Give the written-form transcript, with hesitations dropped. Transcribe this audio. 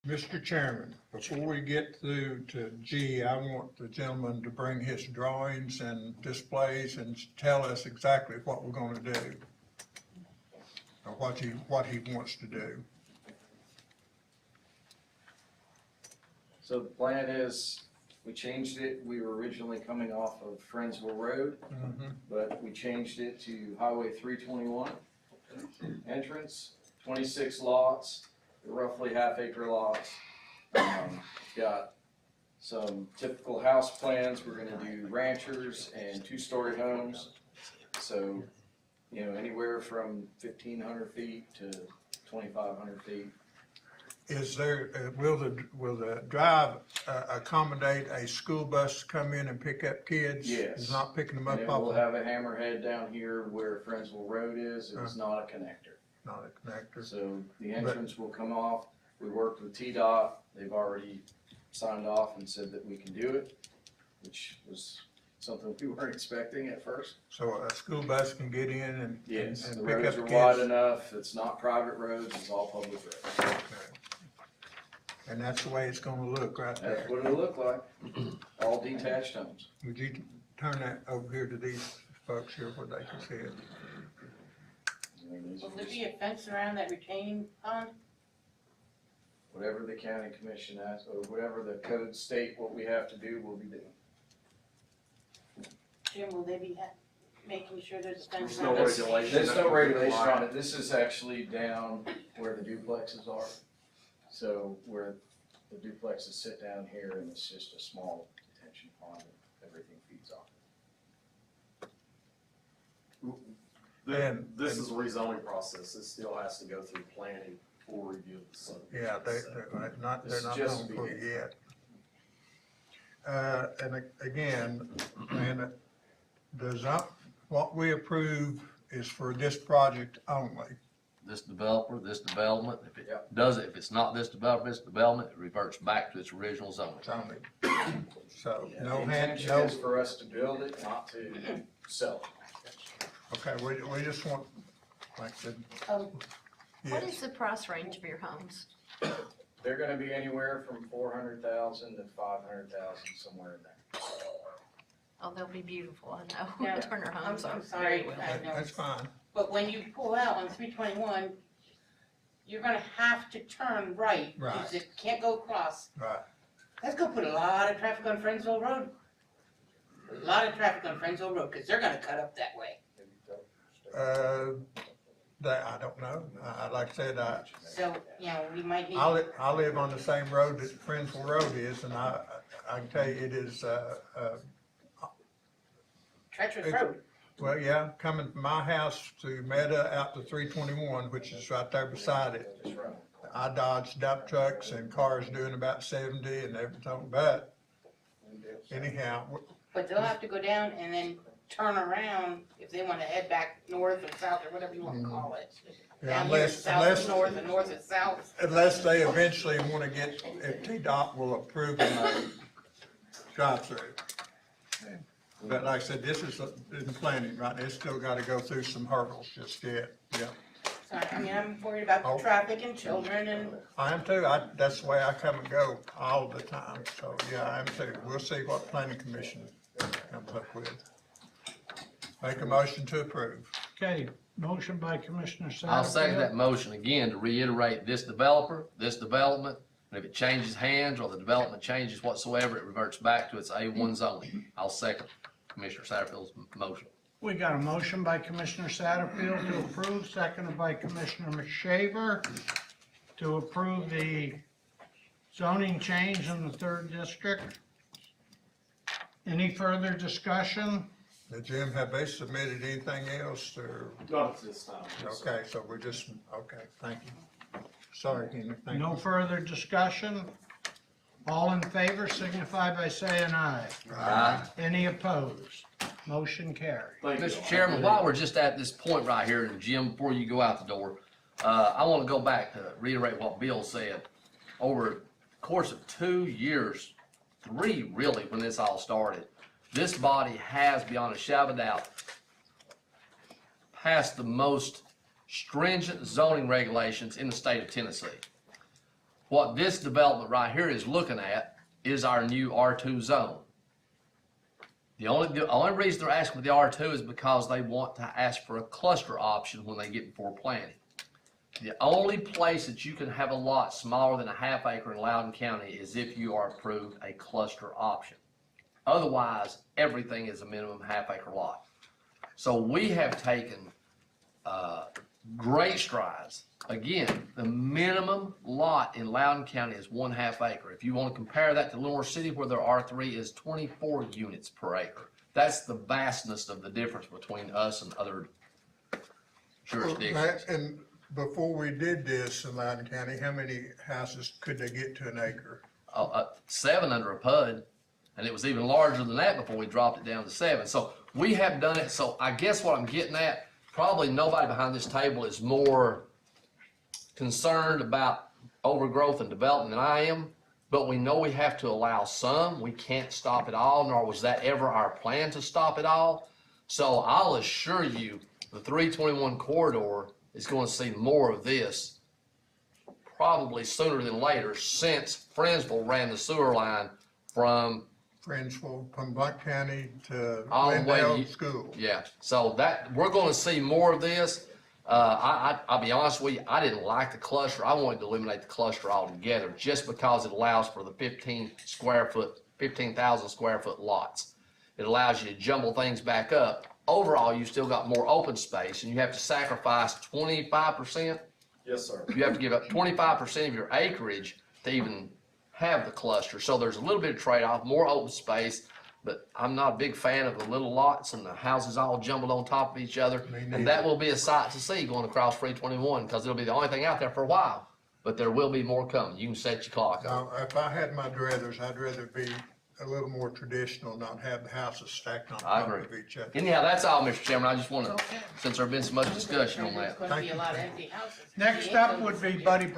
Mr. Chairman, before we get through to G, I want the gentleman to bring his drawings and displays and tell us exactly what we're gonna do. Or what he wants to do. So the plan is, we changed it, we were originally coming off of Friendsville Road, but we changed it to Highway 321. Entrance, 26 lots, roughly half-acre lots. Got some typical house plans, we're gonna do ranchers and two-story homes. So, you know, anywhere from 1,500 feet to 2,500 feet. Is there, will the drive accommodate a school bus to come in and pick up kids? Yes. It's not picking them And up it off will the, have a hammerhead down here where Friendsville Road is, it's not a connector. not a connector. So the entrance will come off, we worked with TDOT, they've already signed off and said that we can do it, which was something we weren't expecting at first. So a school bus can get in and Yes, the pick roads up are kids? wide enough, it's not private roads, it's all public roads. Okay. And that's the way it's gonna look right there. That's what it'll look like, all detached homes. Would you turn that over here to these folks here where they can see it? Will there be a fence around that retaining pond? Whatever the county commission asks, or whatever the code state what we have to do, we'll be doing. Jim, will they be making sure there's a fence There's no around it? regulation. There's no regulation on it, this is actually down where the duplexes are. So where the duplexes sit down here and it's just a small detention pond and everything feeds off. This is a rezoning process, it still has to go through planning for review of the subdivision. Yeah, they're not This is done just for you beginning. yet. And again, and what we approve is for this project only. This developer, this development, if it Yep. does it, if it's not this developer, this development, it reverts back to its original zoning. It's only. So, Yeah, no the hand, intention no, is for us to build it, not to sell it. okay, we just want, like I said, What yes. is the price range of your homes? They're gonna be anywhere from 400,000 to 500,000, somewhere in there. Oh, they'll be beautiful, I know. Yeah, Turner I'm homes are I'm sorry, very well. I know. That's fine. But when you pull out on 321, you're gonna have to turn right. Right. Because it can't go across. Right. That's gonna put a lot of traffic on Friendsville Road. A lot of traffic on Friendsville Road, because they're gonna cut up that way. That, I don't know. Like I said, So, you know, we might need. I live on the same road that Friendsville Road is, and I can tell you it is, Treacherous road. well, yeah, coming from my house to Meta out to 321, which is right there beside it. Just right. I dodge dump trucks and cars doing about 70 and everything, but anyhow, But they'll have to go down and then turn around if they wanna head back north or south or whatever you wanna call it. yeah, Down here, unless, south is unless, north and north is south. unless they eventually want to get, if TDOT will approve them a drive-through. But like I said, this is in planning, right? It's still got to go through some hurdles just yet, yeah. Sorry, I mean, I'm worried about Oh. the traffic and children and, I am too. That's the way I come and go all the time. So, yeah, I am too. We'll see what planning commission comes up with. Make a motion to approve. Okay, motion by Commissioner Satterfield. I'll second that motion again to reiterate this developer, this development, and if it changes hands or the development changes whatsoever, it reverts back to its A1 zoning. I'll second Commissioner Satterfield's motion. We got a motion by Commissioner Satterfield to approve, seconded by Commissioner McShaver to approve the zoning change in the 3rd district. Any further discussion? Now, Jim, have they submitted anything else or, Not at this time. okay, so we're just, okay, thank you. Sorry, Henry, thank No you. further discussion? All in favor signify by saying aye. Aye. Any opposed? Motion carried. Thank you. Mr. Chairman, while we're just at this point right here, and Jim, before you go out the door, I want to go back to reiterate what Bill said. Over the course of 2 years, 3 really, when this all started, this body has, beyond a shadow of a doubt, passed the most stringent zoning regulations in the state of Tennessee. what this development right here is looking at is our new R2 zone. The only reason they're asking for the R2 is because they want to ask for a cluster option when they get before planning. The only place that you can have a lot smaller than a half acre in Loudon County is if you are approved a cluster option. Otherwise, everything is a minimum half acre lot. So we have taken great strides. Again, the minimum lot in Loudon County is 1/2 acre. If you want to compare that to Lenore City, where their R3 is 24 units per acre. That's the vastness of the difference between us and other jurisdictions. And before we did this in Loudon County, how many houses could they get to an acre? 7 under a PUD, and it was even larger than that before we dropped it down to 7. So we have done it. So I guess what I'm getting at, probably nobody behind this table is more concerned about overgrowth and development than I am, but we know we have to allow some. We can't stop it all, nor was that ever our plan to stop it all. So I'll assure you, the 321 corridor is going to see more of this probably sooner than later, since Friendsville ran the sewer line from Friendsville, from Blunt County to all the way. Glendale School. Yeah, so that, we're gonna see more of this. I'll be honest with you, I didn't like the cluster. I wanted to eliminate the cluster altogether, just because it allows for the 15,000 square foot lots. It allows you to jumble things back up. Overall, you still got more open space, and you have to sacrifice 25%. Yes, sir. You have to give up 25% of your acreage to even have the cluster. So there's a little bit of trade-off, more open space, but I'm not a big fan of the little lots and the houses all jumbled on top of each other. Me neither. And that will be a sight to see going across 321, because it'll be the only thing out there for a while. But there will be more coming. You can set your clock up. Now, if I had my druthers, I'd rather be a little more traditional, not have the houses stacked on I top agree. of each other. Anyhow, that's all, Mr. Chairman. I just want to, Okay. since there's been so much discussion on that. There's gonna be a lot of empty houses. Next up would be Buddy Brown.